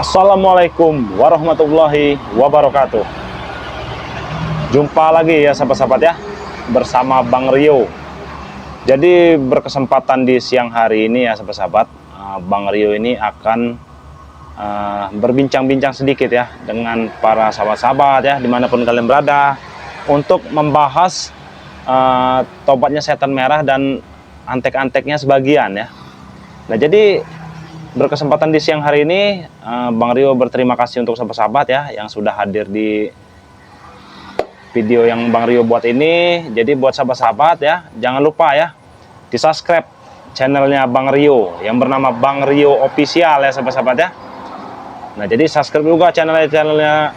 Assalamualaikum warahmatullahi wabarakatuh. Jumpa lagi ya sahabat-sahabat ya, bersama Bang Rio. Jadi berkesempatan di siang hari ini ya sahabat-sahabat, Bang Rio ini akan berbincang-bincang sedikit ya dengan para sahabat-sahabat ya dimanapun kalian berada, untuk membahas tobatnya setan merah dan antek-anteknya sebagian ya. Nah, jadi berkesempatan di siang hari ini, Bang Rio berterima kasih untuk sahabat-sahabat ya yang sudah hadir di video yang Bang Rio buat ini. Jadi buat sahabat-sahabat ya, jangan lupa ya di subscribe channelnya Bang Rio yang bernama Bang Rio Official ya sahabat-sahabat ya. Nah, jadi subscribe juga channelnya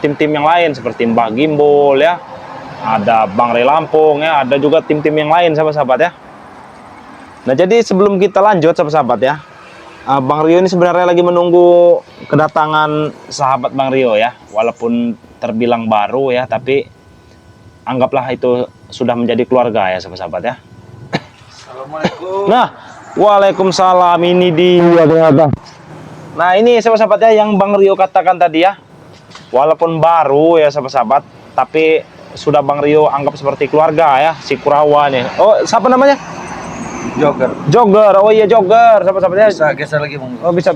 tim-tim yang lain seperti Mbah Gimbol ya, ada Bang Ray Lampung ya, ada juga tim-tim yang lain sahabat-sahabat ya. Nah, jadi sebelum kita lanjut sahabat-sahabat ya, Bang Rio ini sebenarnya lagi menunggu kedatangan sahabat Bang Rio ya. Walaupun terbilang baru ya, tapi anggaplah itu sudah menjadi keluarga ya sahabat-sahabat ya. Assalamualaikum. Nah, waalaikumsalam, ini dia ternyata. Nah, ini sahabat-sahabat ya yang Bang Rio katakan tadi ya. Walaupun baru ya sahabat-sahabat, tapi sudah Bang Rio anggap seperti keluarga ya, si Kurawa nih. Oh, siapa namanya? Jogger. Jogger. Oh iya, Jogger sahabat-sahabat ya. Bisa geser lagi, Bang. Oh, bisa.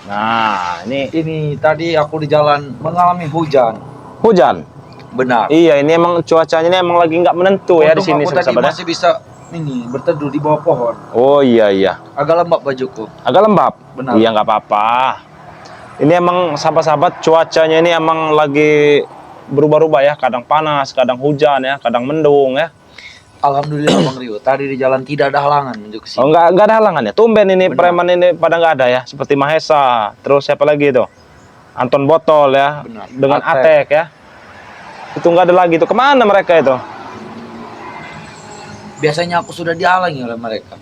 Nah, Ini tadi aku di jalan mengalami hujan. hujan. Benar. Iya, ini emang cuacanya ini emang lagi nggak menentu ya di sini Untung aku tadi sahabat-sahabat ya. masih bisa ini berteduh di bawah pohon. Oh iya. Agak lembab bajuku. Agak lembab. Benar. Iya, nggak apa-apa. Ini emang sahabat-sahabat cuacanya ini emang lagi berubah-ubah ya. Kadang panas, kadang hujan ya, kadang mendung ya. Alhamdulillah Bang Rio. Tadi di jalan tidak ada halangan menuju ke sini. Oh, nggak ada halangan ya. Tumben ini Benar. preman ini pada nggak ada ya. Seperti Mahesa. Terus siapa lagi itu? Anton Botol ya. Benar. Dengan Atek. Atek ya. Itu nggak ada lagi tuh. Kemana mereka itu? Biasanya aku sudah dihalangi oleh mereka.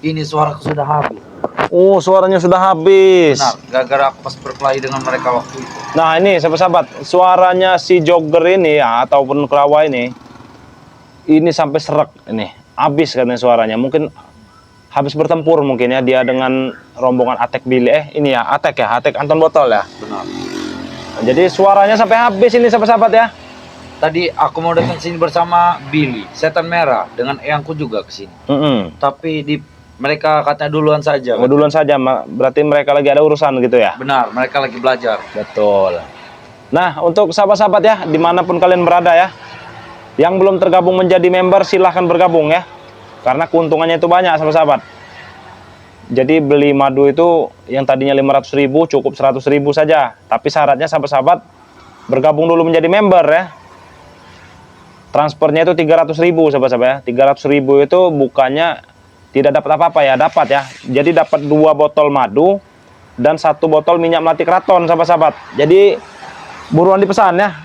Ini suaraku sudah habis. Oh, suaranya sudah habis. Benar. Gara-gara aku pas berkelahi dengan mereka waktu itu. Nah, ini sahabat-sahabat, suaranya si Jogger ini ya, ataupun Kerawa ini sampai serak ini. Habis katanya suaranya. Mungkin habis bertempur mungkin ya dia dengan rombongan Atek Billy. Ini ya, Atek Anton Botol ya. Benar. Jadi suaranya sampai habis ini sahabat-sahabat ya. Tadi aku mau datang sini bersama Billy, setan merah, dengan eyangku juga ke sini. Tapi mereka katanya duluan saja. Oh, duluan saja, berarti mereka lagi ada urusan gitu ya? Benar, mereka lagi belajar. Betul. Nah, untuk sahabat-sahabat ya, dimanapun kalian berada ya, yang belum tergabung menjadi member silahkan bergabung ya, karena keuntungannya itu banyak sahabat-sahabat. Jadi beli madu itu yang tadinya 500.000 cukup 100.000 saja, tapi syaratnya sahabat-sahabat bergabung dulu menjadi member ya. Transfernya itu 300.000 sahabat-sahabat ya. 300.000 itu bukannya tidak dapat apa-apa ya, dapat ya. Jadi dapat 2 botol madu dan 1 botol minyak melati keraton sahabat-sahabat. Jadi buruan dipesan ya.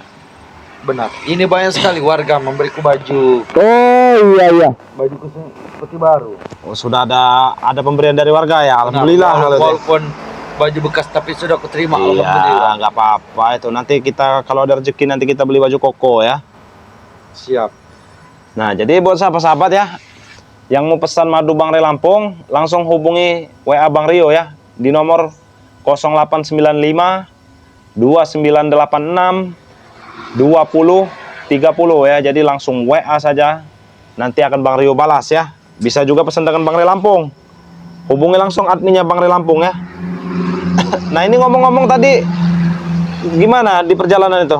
Benar. Ini banyak sekali warga memberiku baju. Oh iya. Bajuku seperti baru. Oh, sudah ada pemberian dari warga ya. Alhamdulillah. Benar, walaupun baju bekas tapi sudah aku terima. Iya, Alhamdulillah. nggak apa-apa itu. Nanti kita kalau ada rezeki nanti kita beli baju koko ya. Siap. Nah, jadi buat sahabat-sahabat ya yang mau pesan madu Bang Ray Lampung, langsung hubungi WA Bang Rio ya di nomor 0895 2986 2030 ya. Jadi langsung WA saja, nanti akan Bang Rio balas ya. Bisa juga pesan dengan Bang Ray Lampung, hubungi langsung adminnya Bang Ray Lampung ya. Nah, ini ngomong-ngomong tadi gimana di perjalanan itu?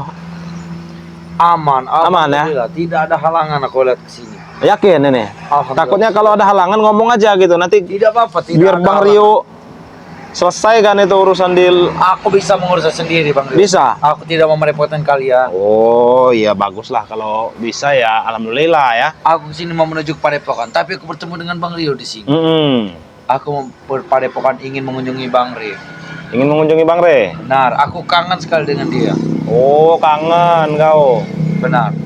Aman ya. Tidak ada halangan aku lihat ke sini. Yakin ini? Takutnya kalau ada halangan ngomong aja gitu, nanti Tidak apa-apa, biar Bang Rio selesai kan itu urusan deal. Aku bisa mengurus sendiri, Bang Rio. Bisa? Aku tidak mau merepotkan kalian. Oh iya, bagus lah kalau bisa ya. Alhamdulillah ya. Aku sini mau menuju ke Padepokan, tapi aku bertemu dengan Bang Rio di sini. Aku mau Padepokan, ingin mengunjungi Bang Rio. Ingin mengunjungi Bang Ray? Benar, aku kangen sekali dengan dia. Oh, kangen kau. Benar.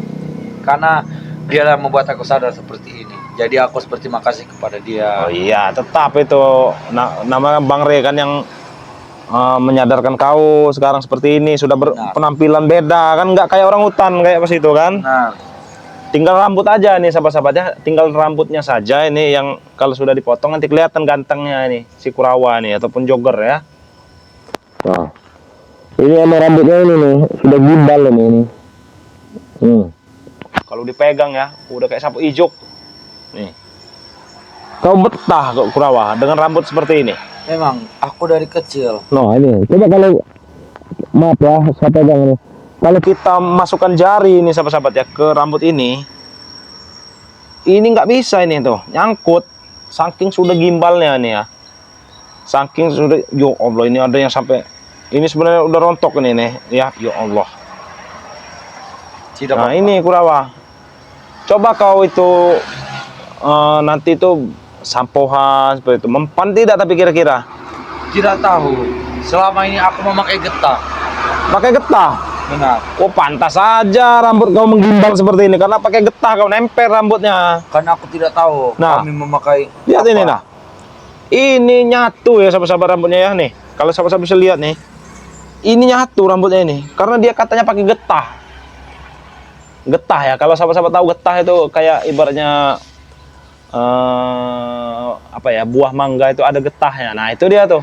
Karena dia yang membuat aku sadar seperti ini. Jadi aku harus berterima kasih kepada dia. Oh iya, tetap itu nama Bang Ray kan yang menyadarkan kau sekarang seperti ini, sudah berpenampilan beda kan, nggak kayak orang hutan kayak pas itu kan. Nah, tinggal rambut aja nih sahabat-sahabat ya, tinggal rambutnya saja ini yang kalau sudah dipotong nanti kelihatan gantengnya ini si Kurawa nih ataupun jogger ya. Nah, ini emang rambutnya ini nih sudah gimbal ini. Kalau dipegang ya udah kayak sapu ijuk nih. Kau betah kok Kurawa dengan rambut seperti ini? Memang aku dari kecil. Nah ini coba kalau maaf ya saya pegang ini. Kalau kita masukkan jari ini sahabat-sahabat ya ke rambut ini nggak bisa ini tuh nyangkut, saking sudah gimbalnya nih ya, saking sudah, yo Allah ini ada yang sampai ini sebenarnya udah rontok ini nih ya, yo Allah. Tidak Nah apa-apa. ini Kurawa, coba kau itu nanti itu sampohan seperti itu, mempan tidak tapi kira-kira? Tidak tahu. Selama ini aku memakai getah. Pakai getah? Benar. Oh pantas saja rambut kau menggimbal seperti ini karena pakai getah kau nempel rambutnya. Karena aku tidak tahu Nah, kami memakai lihat apa. ini nah. Ini nyatu ya sahabat-sahabat rambutnya ya nih. Kalau sahabat-sahabat bisa lihat nih. Ini nyatu rambutnya ini karena dia katanya pakai getah. Getah ya. Kalau sahabat-sahabat tahu getah itu kayak ibaratnya apa ya? Buah mangga itu ada getahnya. Nah, itu dia tuh.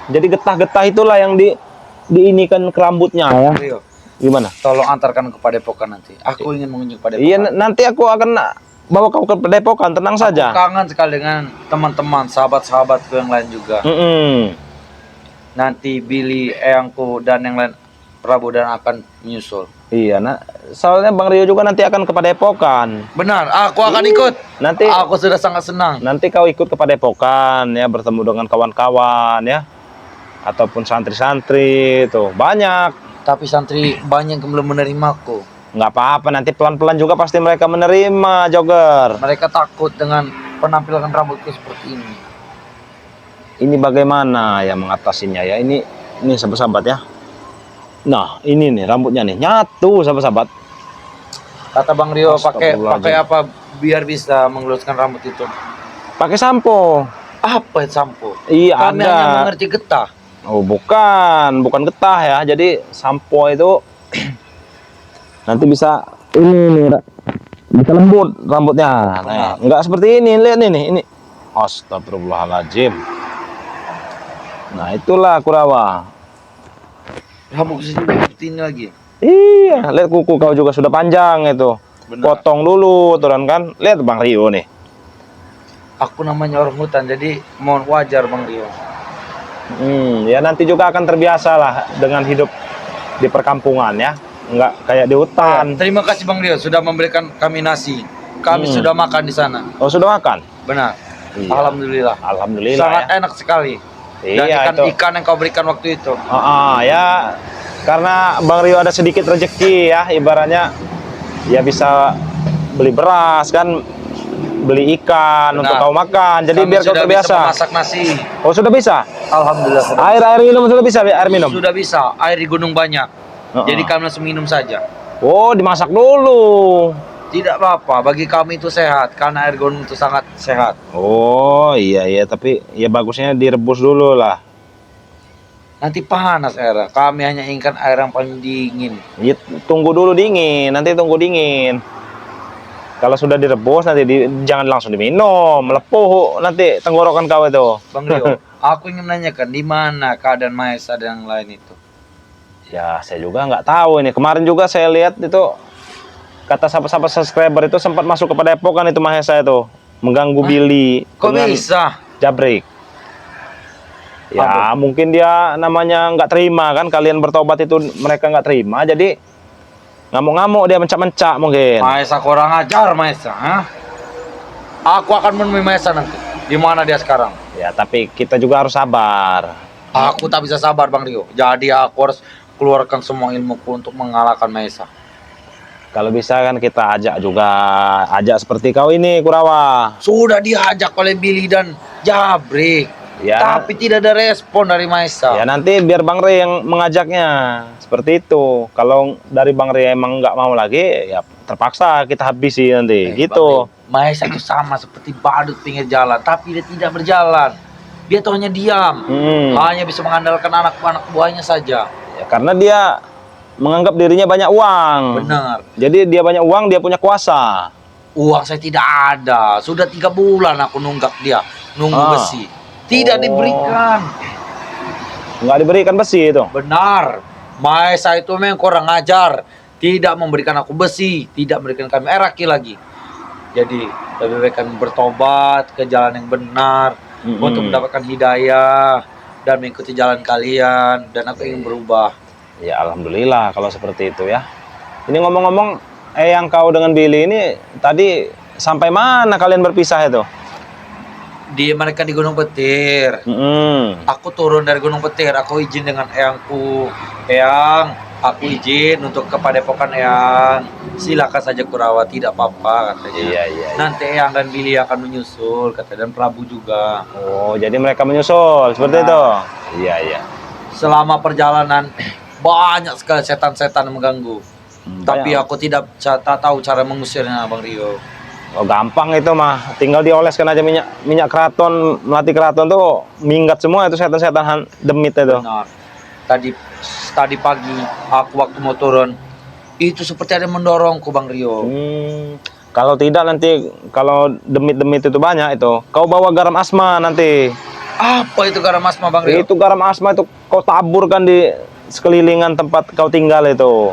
Jadi getah-getah itulah yang diinikan ke rambutnya ya. Rio, Gimana? tolong antarkan ke Padepokan nanti. Aku ingin mengunjungi Padepokan. Iya, nanti aku akan bawa kau ke Padepokan, tenang saja. Aku kangen sekali dengan teman-teman, sahabat-sahabatku yang lain juga. Nanti Billy, Eyangku, dan yang lain Prabu dan akan menyusul. Iya, nah, soalnya Bang Rio juga nanti akan ke Padepokan. Benar, aku akan ikut. Nanti Aku sudah sangat senang. nanti kau ikut ke Padepokan ya, bertemu dengan kawan-kawan ya. Ataupun santri-santri tuh, banyak. Tapi santri banyak yang belum menerimaku. Nggak apa-apa, nanti pelan-pelan juga pasti mereka menerima, jogger. Mereka takut dengan penampilan rambutku seperti ini. Ini bagaimana ya mengatasinya ya? Ini sahabat-sahabat ya. Nah, ini nih rambutnya nih nyatu sahabat-sahabat. Kata Bang Rio pakai Astagfirullahaladzim. apa biar bisa mengeluskan rambut itu. Pakai sampo. Apa itu sampo? Iya, Kami ada. hanya mengerti getah. Oh, bukan getah ya. Jadi sampo itu nanti bisa ini nih, bisa lembut rambutnya. Nah, enggak seperti ini. Lihat ini. Astagfirullahaladzim. Nah, itulah Kurawa. Rambut seperti ini lagi. Iya, lihat kuku kau juga sudah panjang itu. Benar. Potong dulu turun kan. Lihat Bang Rio nih. Aku namanya orang hutan, jadi mohon wajar Bang Rio. Ya nanti juga akan terbiasa lah dengan hidup di perkampungan ya. Enggak kayak di hutan. Terima kasih Bang Rio sudah memberikan kami nasi. Kami sudah makan di sana. Oh, sudah makan? Benar. Iya. Alhamdulillah. Alhamdulillah Sangat ya. enak sekali. Dan Iya, itu. ikan yang kau berikan waktu itu. Ya karena Bang Rio ada sedikit rezeki ya, ibaratnya ya bisa beli beras kan, beli ikan Benar. untuk kau makan. Jadi Kami biar kau sudah terbiasa. bisa memasak nasi. Oh, sudah bisa? Alhamdulillah. Air minum sudah bisa, air minum. Sudah bisa. Air di gunung banyak. Jadi kami langsung minum saja. Oh, dimasak dulu. Tidak apa-apa. Bagi kami itu sehat karena air gunung itu sangat sehat. Oh, iya tapi ya bagusnya direbus dulu lah. Nanti panas air. Kami hanya inginkan air yang paling dingin. Ya, tunggu dulu dingin, nanti tunggu dingin. Kalau sudah direbus nanti jangan langsung diminum, melepuh nanti tenggorokan kau itu. Bang Rio, aku ingin menanyakan di mana keadaan Maesa dan yang lain itu. Ya, saya juga nggak tahu ini. Kemarin juga saya lihat itu kata sahabat-sahabat subscriber itu sempat masuk ke Padepokan itu Mahesa itu, mengganggu Billy. Kok dengan bisa? Jabrik. Ya, mungkin dia namanya nggak terima kan, kalian bertobat itu mereka nggak terima, jadi ngamuk-ngamuk dia mencak-mencak mungkin. Maesa kurang ajar Maesa, ha? Aku akan menemui Maesa nanti. Di mana dia sekarang? Ya, tapi kita juga harus sabar. Aku tak bisa sabar Bang Rio. Jadi aku harus keluarkan semua ilmuku untuk mengalahkan Maesa. Kalau bisa kan kita ajak juga, ajak seperti kau ini Kurawa. Sudah diajak oleh Billy dan Jabrik. Ya. Tapi tidak ada respon dari Maesa. Ya nanti biar Bang Rey yang mengajaknya. Seperti itu. Kalau dari Bang Rey emang nggak mau lagi, ya terpaksa kita habisi nanti. Gitu. Maesa itu sama seperti badut pinggir jalan, tapi dia tidak berjalan. Dia tuh hanya diam. Hanya bisa mengandalkan anak buahnya saja. Ya, karena dia menganggap dirinya banyak uang. Benar. Jadi dia banyak uang, dia punya kuasa. Uang saya tidak ada. Sudah 3 bulan aku nunggak dia, nunggu besi. Tidak diberikan. Nggak diberikan besi itu. Benar. Maesa itu memang kurang ajar. Tidak memberikan aku besi, tidak memberikan kami eraki lagi. Jadi lebih baik kami bertobat ke jalan yang benar untuk mendapatkan hidayah dan mengikuti jalan kalian. Dan aku ingin berubah. Ya alhamdulillah kalau seperti itu ya. Ini ngomong-ngomong, yang kau dengan Billy ini tadi sampai mana kalian berpisah itu? Mereka di Gunung Petir. Aku turun dari Gunung Petir. Aku izin dengan eyangku. Eyang, aku izin untuk ke Padepokan Eyang. Silakan saja Kurawa, tidak apa-apa katanya. Iya. Nanti Eyang dan Billy akan menyusul katanya, dan Prabu juga. Oh, jadi mereka menyusul seperti itu. Iya. Selama perjalanan banyak sekali setan-setan yang mengganggu. Tapi aku tidak tahu cara mengusirnya, Bang Rio. Oh, gampang itu mah, tinggal dioleskan aja minyak keraton, melati keraton tuh minggat semua itu setan-setan demit itu. Benar. Tadi pagi aku waktu mau turun itu seperti ada yang mendorongku, Bang Rio. Kalau tidak nanti kalau demit-demit itu banyak itu, kau bawa garam asma nanti. Apa itu garam asma, Bang Rio? Itu garam asma itu kau taburkan di sekelilingan tempat kau tinggal itu.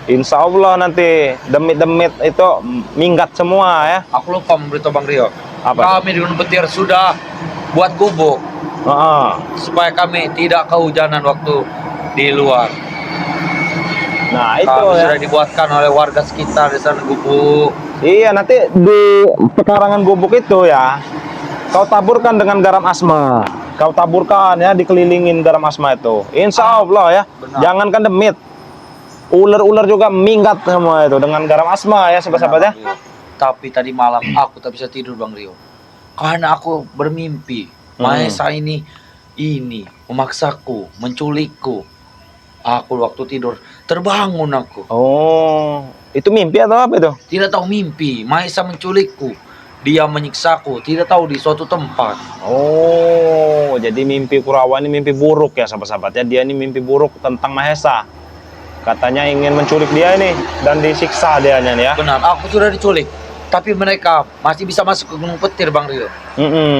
Insya Allah nanti demit-demit itu minggat semua ya. Aku lupa memberitahu Bang Rio. Apa? Kami di Gunung Petir sudah buat gubuk supaya kami tidak kehujanan waktu di luar. Nah itu Kami ya. sudah dibuatkan oleh warga sekitar di sana gubuk. Iya, nanti di pekarangan gubuk itu ya, kau taburkan dengan garam asma. Kau taburkan ya, dikelilingin garam asma itu. Insya Allah ya. Benar. Jangankan demit, ular-ular juga minggat semua itu dengan garam asma ya, sahabat-sahabat ya. Tapi tadi malam aku tak bisa tidur, Bang Rio, karena aku bermimpi Maesa ini memaksaku, menculikku. Aku waktu tidur terbangun aku. Oh, itu mimpi atau apa itu? Tidak tahu mimpi, Maesa menculikku. Dia menyiksaku, tidak tahu di suatu tempat. Oh, jadi mimpi Kurawa ini mimpi buruk ya, sahabat-sahabat ya. Dia ini mimpi buruk tentang Mahesa. Katanya ingin menculik dia ini dan disiksa dianya nih ya. Benar, aku sudah diculik. Tapi mereka masih bisa masuk ke Gunung Petir, Bang Rio.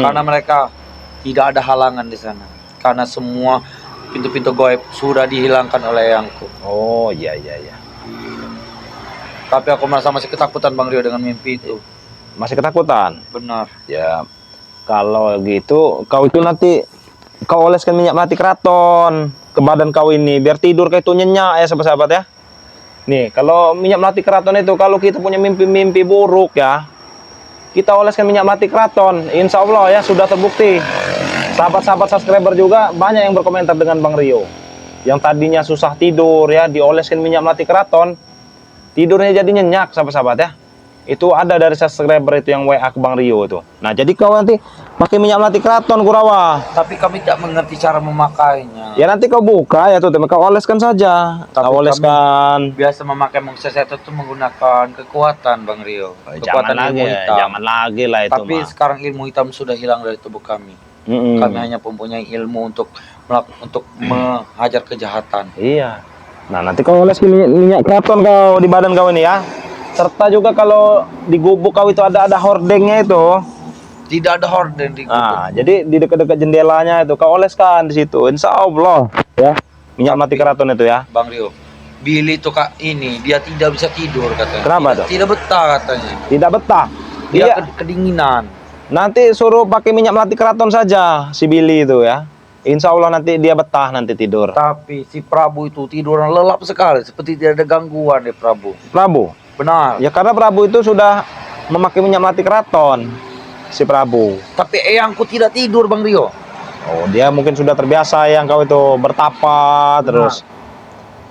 Karena mereka tidak ada halangan di sana. Karena semua pintu-pintu goib sudah dihilangkan oleh eyangku. Oh, iya. Tapi aku merasa masih ketakutan, Bang Rio, dengan mimpi itu. Masih ketakutan? Benar. Ya, kalau gitu kau itu nanti kau oleskan minyak melati keraton ke badan kau ini biar tidur kayak itu nyenyak ya, sahabat-sahabat ya. Nih, kalau minyak melati keraton itu, kalau kita punya mimpi-mimpi buruk ya, kita oleskan minyak melati keraton, insya Allah ya sudah terbukti. Sahabat-sahabat subscriber juga banyak yang berkomentar dengan Bang Rio. Yang tadinya susah tidur ya, dioleskan minyak melati keraton, tidurnya jadi nyenyak, sahabat-sahabat ya. Itu ada dari subscriber itu yang WA ke Bang Rio itu. Nah, jadi kau nanti pakai minyak melati keraton, Kurawa. Tapi kami tidak mengerti cara memakainya. Ya nanti kau buka ya tuh, kau oleskan saja. Tapi Kau oleskan. Biasa memakai mukses itu menggunakan kekuatan, Bang Rio. Kekuatan ilmu hitam. Jangan lagi lah itu. Tapi sekarang ilmu hitam sudah hilang dari tubuh kami. Kami hanya mempunyai ilmu untuk menghajar kejahatan. Iya. Nah, nanti kau oleskan minyak keraton kau di badan kau ini ya. Serta juga kalau di gubuk kau itu ada hordengnya itu. Tidak ada horden di gubuk. Nah, jadi di dekat-dekat jendelanya itu kau oleskan di situ. Insya Allah ya. Minyak melati keraton itu ya. Bang Rio, Billy itu Kak ini dia tidak bisa tidur katanya. Kenapa tuh? Tidak betah katanya. Tidak betah. Dia Iya. kedinginan. Nanti suruh pakai minyak melati keraton saja si Billy itu ya. Insya Allah nanti dia betah nanti tidur. Tapi si Prabu itu tiduran lelap sekali, seperti tidak ada gangguan deh Prabu. Prabu. Benar. Ya karena Prabu itu sudah memakai minyak melati keraton si Prabu. Tapi eyangku tidak tidur, Bang Rio. Oh, dia mungkin sudah terbiasa yang kau itu bertapa terus.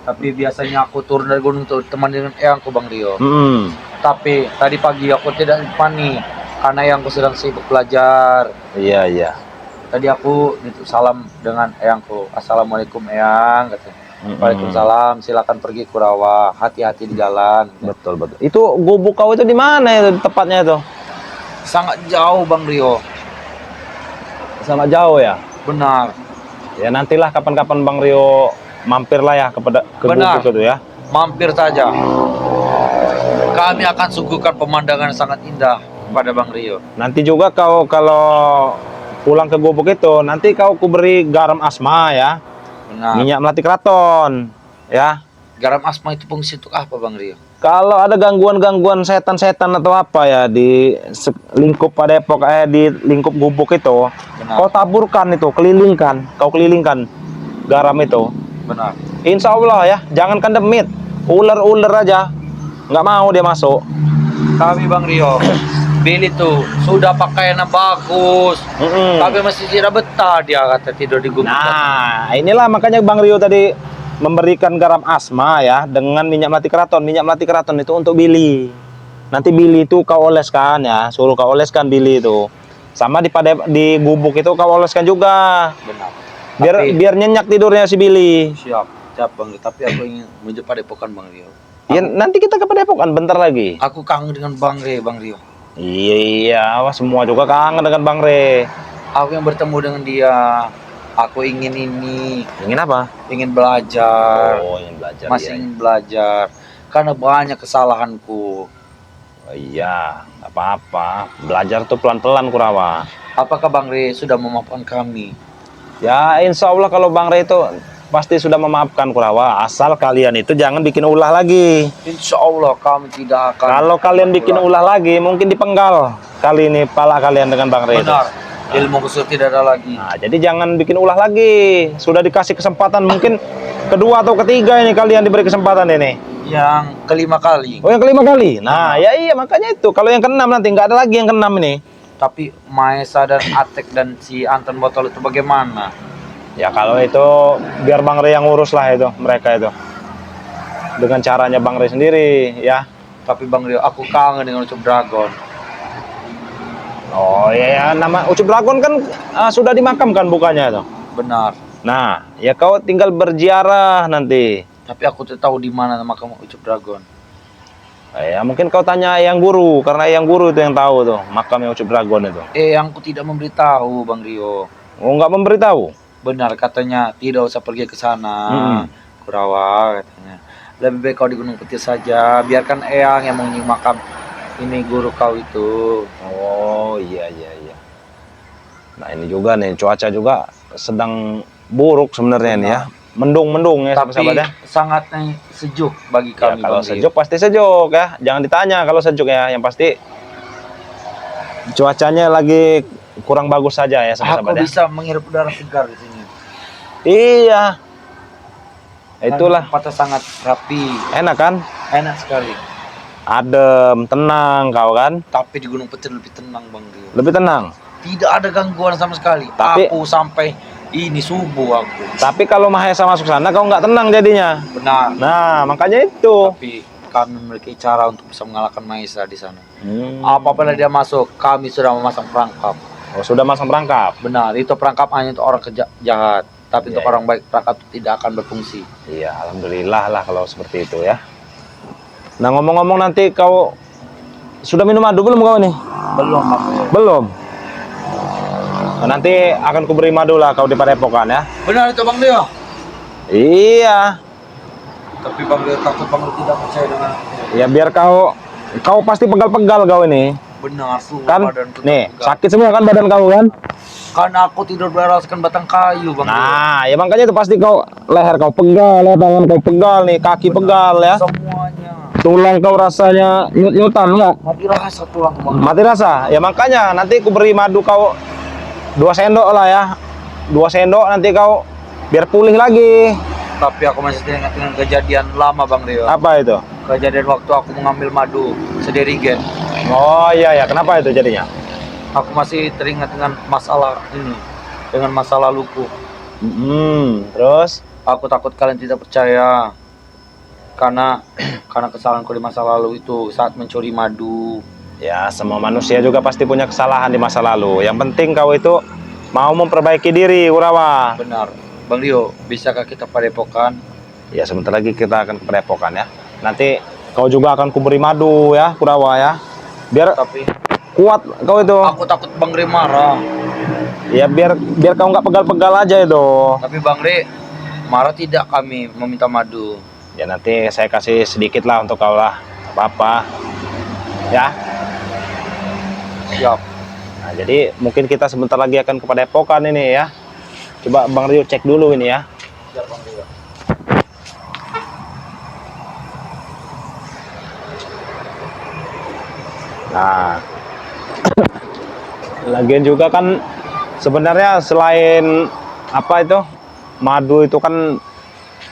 Tapi biasanya aku turun dari gunung itu teman dengan eyangku, Bang Rio. Tapi tadi pagi aku tidak ditemani karena eyangku sedang sibuk belajar. Iya. Tadi aku salam dengan eyangku. Assalamualaikum eyang, katanya. Waalaikumsalam, silakan pergi Kurawa, hati-hati di jalan. Betul. Itu gubuk kau itu di mana itu tepatnya itu? Sangat jauh, Bang Rio. Sangat jauh ya? Benar. Ya nantilah kapan-kapan Bang Rio mampirlah ya ke Benar. gubuk itu ya. Mampir saja. kami akan suguhkan pemandangan yang sangat indah pada Bang Rio. Nanti juga kau kalau pulang ke gubuk itu, nanti kau kuberi garam asma ya, Benar. minyak melati keraton ya. Garam asma itu fungsi untuk apa Bang Rio? Kalau ada gangguan-gangguan setan-setan atau apa ya di lingkup Padepok, di lingkup gubuk itu, Benar. kau taburkan itu, kau kelilingkan garam itu. Benar. Insya Allah ya, jangankan demit, ular-ular aja nggak mau dia masuk. Kami Bang Rio beli tuh sudah pakaiannya bagus, Mm-mm. tapi masih tidak betah dia kata tidur di gubuk. Nah, inilah makanya Bang Rio tadi memberikan garam asma ya dengan minyak melati keraton. Minyak melati keraton itu untuk Billy. Nanti Billy itu kau oleskan ya, suruh kau oleskan Billy itu. Sama di gubuk itu kau oleskan juga. Benar. Biar nyenyak tidurnya si Billy. Siap Bang Rio. Tapi aku ingin menuju Padepokan Bang Rio. Ya nanti kita ke Padepokan bentar lagi. Aku kangen dengan Bang Rio. Iya, wah, semua juga kangen dengan Bang Re. Aku yang bertemu dengan dia. Aku ingin ini, Ingin apa? ingin belajar. Oh, ingin belajar. Masih Iya. ingin belajar. Karena banyak kesalahanku. Oh, iya, nggak apa-apa. Belajar tuh pelan-pelan Kurawa. Apakah Bang Rio sudah memaafkan kami? Ya, insya Allah kalau Bang Re itu pasti sudah memaafkan Kurawa. Asal kalian itu jangan bikin ulah lagi. Insya Allah kami tidak akan. Kalau kalian bikin ulah lagi, mungkin dipenggal kali ini pala kalian dengan Bang Re. Benar. Ilmu khusus tidak ada lagi. Nah, jadi jangan bikin ulah lagi. Sudah dikasih kesempatan mungkin kedua atau ketiga ini kalian diberi kesempatan ini. Yang kelima kali. Oh, yang kelima kali. Nah, ya iya makanya itu. Kalau yang keenam nanti nggak ada lagi yang keenam ini. Tapi Maesa dan Atek dan si Anton Botol itu bagaimana? Ya kalau itu biar Bang Re yang ngurus lah itu mereka itu. Dengan caranya Bang Re sendiri ya. Tapi Bang Rio, aku kangen dengan Ucup Dragon. Oh iya, nama Ucup Dragon kan sudah dimakamkan bukannya itu. Benar. Nah, ya kau tinggal berziarah nanti. Tapi aku tidak tahu di mana makam Ucup Dragon. Ya mungkin kau tanya Eyang Guru karena Eyang Guru itu yang tahu tuh makamnya Ucup Dragon itu. Aku tidak memberitahu Bang Rio. Oh, nggak memberitahu. Benar katanya tidak usah pergi ke sana. Kurawa katanya. Lebih baik kau di Gunung Petir saja. Biarkan Eyang yang mengunjungi makam ini guru kau itu. Oh iya. Nah ini juga nih cuaca juga sedang buruk sebenarnya nih ya. Mendung ya Tapi sahabat-sahabat ya. sangat sejuk bagi Ya, kami kalau Bang Rio. sejuk pasti sejuk ya. Jangan ditanya kalau sejuk ya. Yang pasti cuacanya lagi kurang bagus saja ya Aku sahabat-sahabat ya. bisa menghirup udara segar di sini. Iya. Itulah Tempatnya sangat rapi, enak kan? enak sekali. Adem, tenang kau kan? Tapi di Gunung Petir lebih tenang Bang Rio. Lebih tenang. Tidak ada gangguan sama sekali. Tapi- aku sampai ini subuh aku. Tapi kalau Mahesa masuk sana kau nggak tenang jadinya. Benar. Nah, makanya itu. Tapi kami memiliki cara untuk bisa mengalahkan Maisa di sana. Hmm. Apabila dia masuk, kami sudah memasang perangkap. Oh, sudah masang perangkap. Benar, itu perangkap hanya untuk orang jahat. Tapi Iya, untuk iya. orang baik, perangkap itu tidak akan berfungsi. Iya, alhamdulillah lah kalau seperti itu ya. Nah, ngomong-ngomong nanti kau sudah minum madu belum kau nih? Belum, Bang Rio. Belum. Nah, nanti akan kuberi madu lah kau di Padepokan ya. Benar itu Bang Rio. Iya. Tapi Bang Rio takut Bang Rio tidak percaya dengan aku. Ya biar kau pasti pegal-pegal kau ini. Benar, suhu Kan badanku nih, tegang. sakit semua kan badan kau kan? Karena aku tidur beraskan batang kayu Bang Rio. Nah, ya makanya itu pasti leher kau pegal, ya, tangan kau pegal nih, kaki pegal ya. Semuanya. Tulang kau rasanya nyut-nyutan enggak? Mati rasa tulang Bang. Mati rasa. Ya makanya nanti ku beri madu kau 2 sendok lah ya. 2 sendok nanti kau biar pulih lagi. Tapi aku masih teringat dengan kejadian lama Bang Rio. Apa itu? Kejadian waktu aku mengambil madu sederigen. Oh iya ya, kenapa itu jadinya? Aku masih teringat dengan masalah ini, dengan masa laluku. Terus? Aku takut kalian tidak percaya. Karena kesalahanku di masa lalu itu saat mencuri madu. Ya, semua manusia juga pasti punya kesalahan di masa lalu. Yang penting kau itu mau memperbaiki diri, Kurawa. Benar. Bang Rio, bisakah kita padepokan? Ya, sebentar lagi kita akan ke Padepokan ya. Nanti kau juga akan kuberi madu ya, Kurawa ya. Biar Tapi kuat kau itu. aku takut Bang Ri marah. Ya biar kau nggak pegal-pegal aja itu. Tapi Bang Ri marah tidak kami meminta madu. Ya nanti saya kasih sedikit lah untuk kau lah. apa-apa. Ya. Siap. Nah, jadi mungkin kita sebentar lagi akan ke Padepokan ini ya. Coba Bang Rio cek dulu ini ya. Siap Bang Rio. Nah, lagian juga kan sebenarnya selain apa itu madu itu kan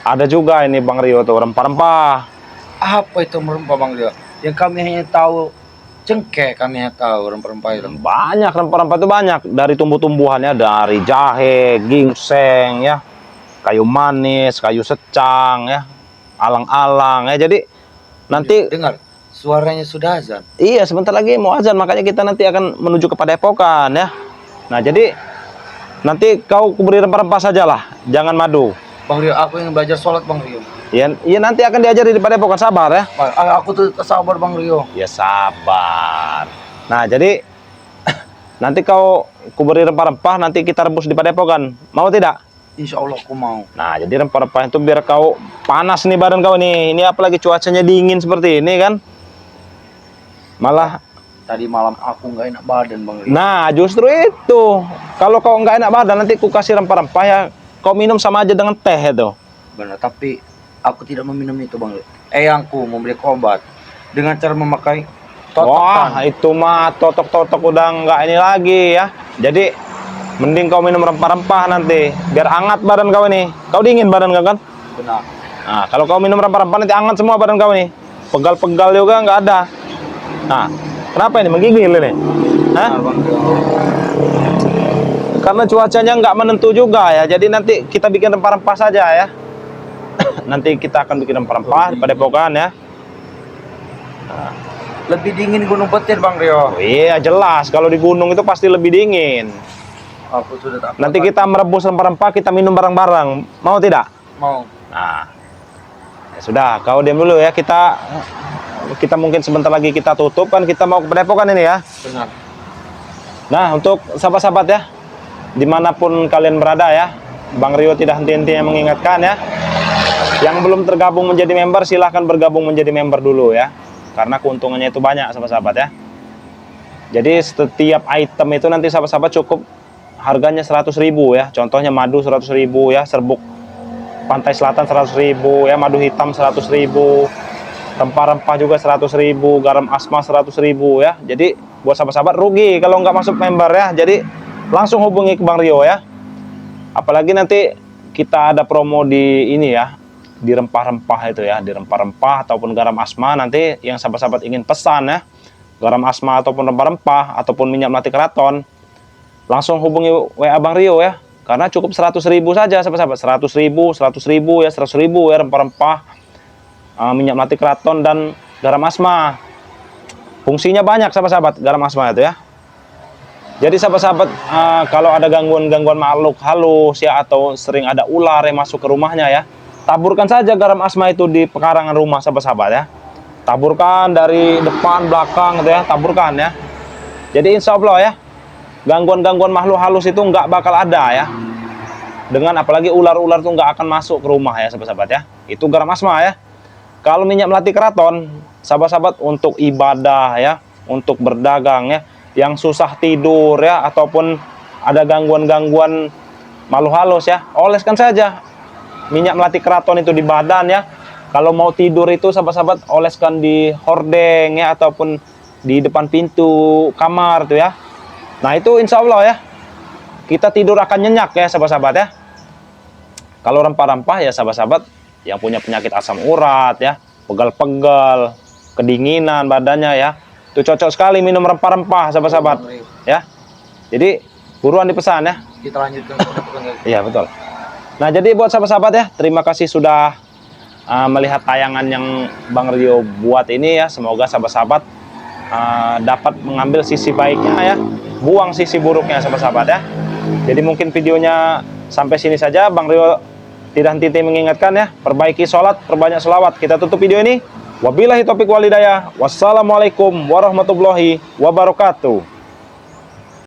ada juga ini Bang Rio tuh rempah-rempah. Apa itu rempah Bang Rio? Yang kami hanya tahu cengkeh, kami hanya tahu rempah-rempah itu. Banyak rempah-rempah itu banyak dari tumbuh-tumbuhannya, dari jahe, ginseng ya, kayu manis, kayu secang ya, alang-alang ya. Jadi nanti Dengar, suaranya sudah azan. iya sebentar lagi mau azan, makanya kita nanti akan menuju ke Padepokan ya. Nah jadi nanti kau beri rempah-rempah sajalah, jangan madu. Bang Rio, aku ingin belajar sholat Bang Rio. Ya, ya nanti akan diajari di Padepokan, sabar ya. Aku tuh sabar Bang Rio. Ya sabar. Nah jadi nanti kau beri rempah-rempah, nanti kita rebus di Padepokan. Mau tidak? Insya Allah aku mau. Nah jadi rempah-rempah itu biar kau panas nih badan kau nih. Ini apalagi cuacanya dingin seperti ini kan. Malah Tadi malam aku nggak enak badan Bang Rio. nah justru itu. Kalau kau nggak enak badan nanti ku kasih rempah-rempah ya. Kau minum sama aja dengan teh itu. Benar, tapi aku tidak meminum itu Bang Rio. Eyangku membeli obat dengan cara memakai Wah totokan. itu mah totok-totok udah nggak ini lagi ya. Jadi mending kau minum rempah-rempah nanti. Biar hangat badan kau ini. Kau dingin badan kau kan? Benar. Nah kalau kau minum rempah-rempah nanti hangat semua badan kau nih. Pegal-pegal juga nggak ada. Nah kenapa ini menggigil ini? Hah? Benar Bang Rio. Karena cuacanya nggak menentu juga ya. Jadi nanti kita bikin rempah-rempah saja ya. Nanti kita akan bikin rempah-rempah di Padepokan ya. Lebih dingin Gunung Petir Bang Rio. Oh, iya jelas. Kalau di gunung itu pasti lebih dingin. Aku sudah tak Nanti kuat. kita merebus rempah-rempah, kita minum bareng-bareng. Mau tidak? Mau. Nah, ya sudah. Kau diam dulu ya. Kita mungkin sebentar lagi kita tutup kan. Kita mau ke Padepokan ini ya. Benar. Nah, untuk sahabat-sahabat ya, dimanapun kalian berada ya, Bang Rio tidak henti-hentinya mengingatkan ya. Yang belum tergabung menjadi member, silahkan bergabung menjadi member dulu ya. Karena keuntungannya itu banyak sahabat-sahabat ya. Jadi setiap item itu nanti sahabat-sahabat cukup harganya 100.000 ya. Contohnya madu 100.000 ya, serbuk pantai selatan 100.000 ya, madu hitam 100.000, rempah-rempah juga 100.000, garam asma 100.000 ya. Jadi buat sahabat-sahabat rugi kalau nggak masuk member ya. Jadi langsung hubungi ke Bang Rio ya. Apalagi nanti kita ada promo di ini ya, di rempah-rempah itu ya, di rempah-rempah ataupun garam asma. Nanti yang sahabat-sahabat ingin pesan ya, garam asma ataupun rempah-rempah ataupun minyak melati keraton, langsung hubungi WA Bang Rio ya. Karena cukup 100.000 saja sahabat-sahabat. 100.000 ya, 100.000 ya rempah-rempah, minyak melati keraton dan garam asma. Fungsinya banyak sahabat-sahabat garam asma itu ya. Jadi sahabat-sahabat kalau ada gangguan-gangguan makhluk halus ya, atau sering ada ular yang masuk ke rumahnya ya, taburkan saja garam asma itu di pekarangan rumah sahabat-sahabat ya. Taburkan dari depan, belakang gitu ya, taburkan ya. Jadi insya Allah ya, gangguan-gangguan makhluk halus itu nggak bakal ada ya. Dengan apalagi ular-ular itu nggak akan masuk ke rumah ya sahabat-sahabat ya. Itu garam asma ya. Kalau minyak melati keraton, sahabat-sahabat untuk ibadah ya, untuk berdagang ya, yang susah tidur ya, ataupun ada gangguan-gangguan makhluk halus ya, oleskan saja minyak melati keraton itu di badan ya. Kalau mau tidur itu sahabat-sahabat oleskan di hordeng ya, ataupun di depan pintu kamar tuh ya. Nah itu insya Allah ya, kita tidur akan nyenyak ya sahabat-sahabat ya. Kalau rempah-rempah ya sahabat-sahabat yang punya penyakit asam urat ya, pegal-pegal, kedinginan badannya ya, itu cocok sekali minum rempah-rempah sahabat-sahabat ya. Jadi buruan dipesan ya. Kita lanjutkan ke Padepokan. Iya betul. Nah jadi buat sahabat-sahabat ya, terima kasih sudah melihat tayangan yang Bang Rio buat ini ya. Semoga sahabat-sahabat dapat mengambil sisi baiknya ya, buang sisi buruknya sahabat-sahabat ya. Jadi mungkin videonya sampai sini saja. Bang Rio tidak henti mengingatkan ya, perbaiki sholat, perbanyak sholawat. Kita tutup video ini. Wabillahi taufiq wal hidayah. Wassalamualaikum warahmatullahi wabarakatuh.